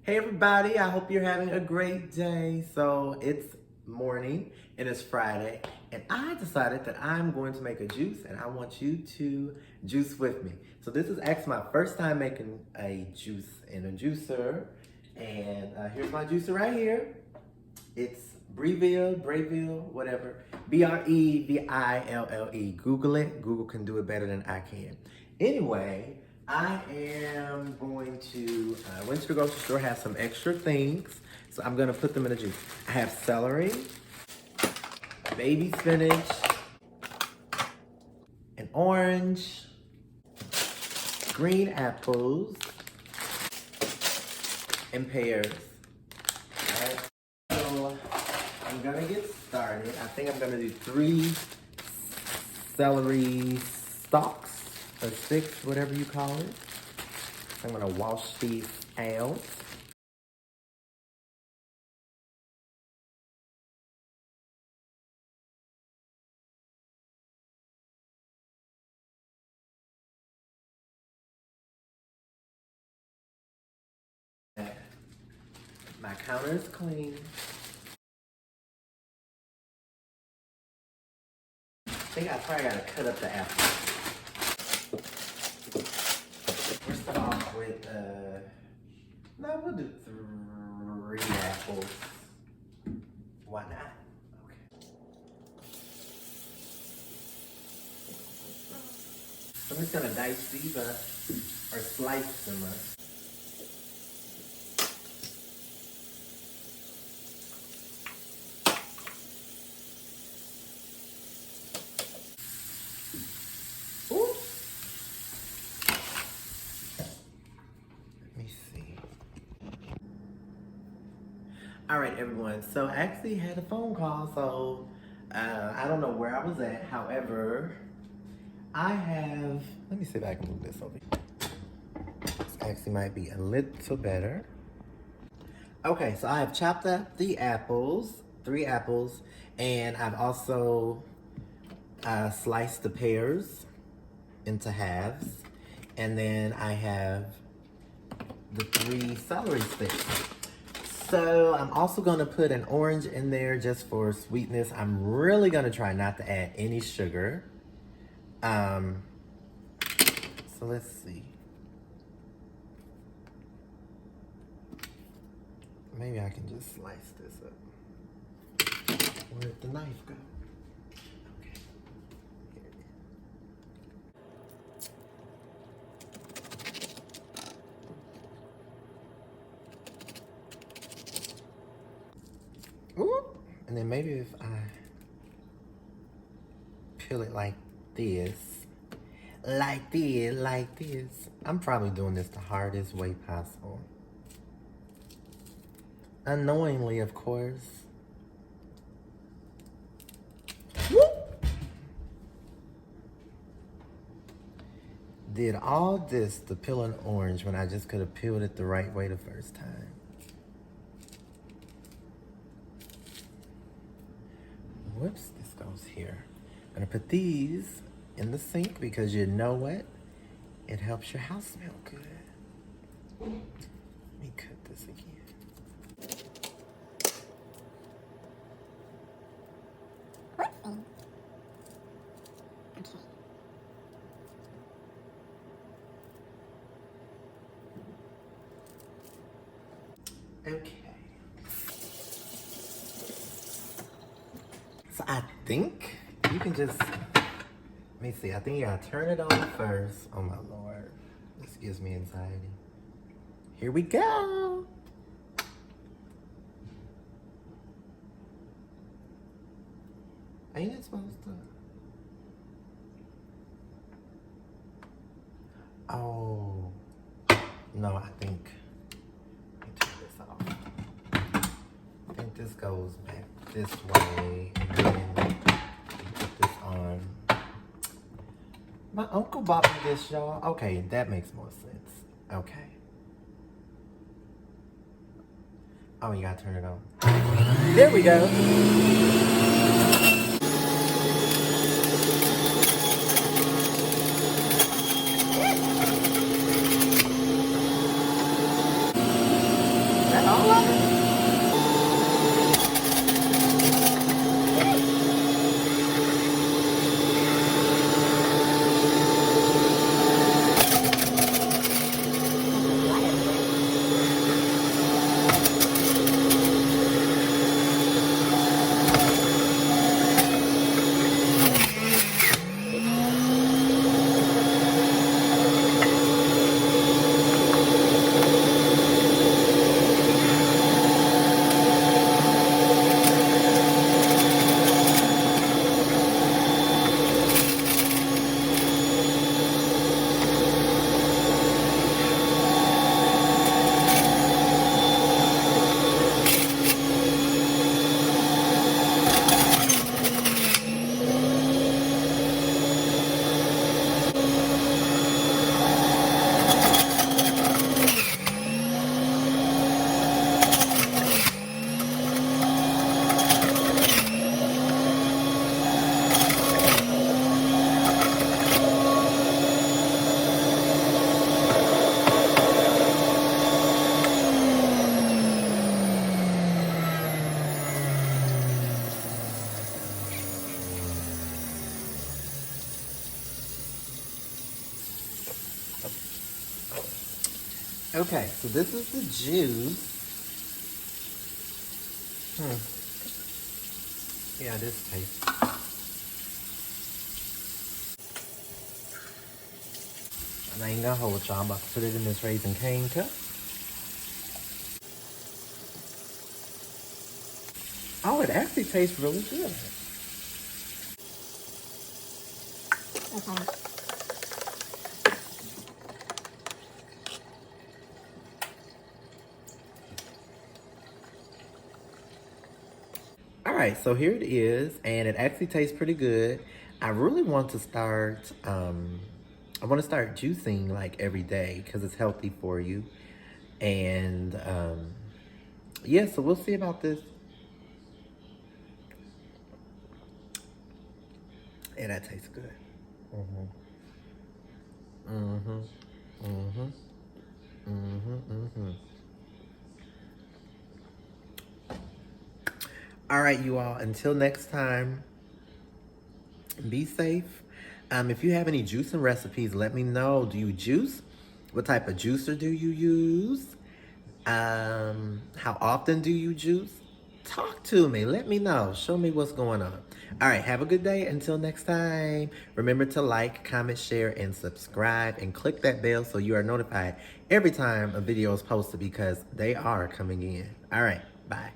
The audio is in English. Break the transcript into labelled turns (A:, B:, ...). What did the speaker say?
A: Hey everybody, I hope you're having a great day. So it's morning and it's Friday and I decided that I'm going to make a juice and I want you to juice with me. So this is actually my first time making a juice in a juicer, and here's my juicer right here. It's Breville, whatever. Breville. Google it. Google can do it better than I can. Anyway, I am going to, went to the grocery store, have some extra things. So I'm going to put them in the juice. I have celery, baby spinach, an orange, green apples, and pears. All right. So I'm gonna get started. I think I'm gonna do 3 celery stalks or sticks, whatever you call it. I'm gonna wash these out. My counter is clean. I think I probably gotta cut up the apples. We'll start off with, no, we'll do 3 apples. Why not? Okay. So I'm just gonna dice these up, or slice them up. All right, everyone. So I actually had a phone call, so I don't know where I was at. However, I have, let me see if I can move this over here. This actually might be a little better. Okay, so I have chopped up the apples, 3 apples, and I've also sliced the pears into halves. And then I have the 3 celery sticks. So I'm also gonna put an orange in there just for sweetness. I'm really gonna try not to add any sugar. So let's see. Maybe I can just slice this up. Where'd the knife go? Okay, here it is. Ooh. And then maybe if I peel it like this, like this. I'm probably doing this the hardest way possible. Unknowingly, of course. Whoop. Did all this to peel an orange when I just could have peeled it the right way the first time. Whoops, this goes here. I'm gonna put these in the sink because you know what? It helps your house smell good. Let me cut this again. Okay. So I think you can just, let me see, I think you gotta turn it on first. Oh my Lord, this gives me anxiety. Here we go. Ain't it supposed to? Oh, no, I think, let me turn this off. I think this goes back this way, and then put this on. My uncle bought me this, y'all. Okay, that makes more sense. Okay. Oh, you gotta turn it on. There we go. all of it? Okay, so this is the juice. Yeah, this tastes. And I ain't gonna hold y'all. I'm about to put it in this Raisin Cane cup. Oh, it actually tastes really good.
B: Okay.
A: All right, so here it is, and it actually tastes pretty good. I really want to start, I want to start juicing like every day because it's healthy for you. And yeah, so we'll see about this. And that tastes good. All right, you all, until next time, be safe. If you have any juicing recipes, let me know. Do you juice? What type of juicer do you use? How often do you juice? Talk to me. Let me know. Show me what's going on. All right, have a good day. Until next time, remember to like, comment, share, and subscribe, and click that bell so you are notified every time a video is posted because they are coming in. All right, bye.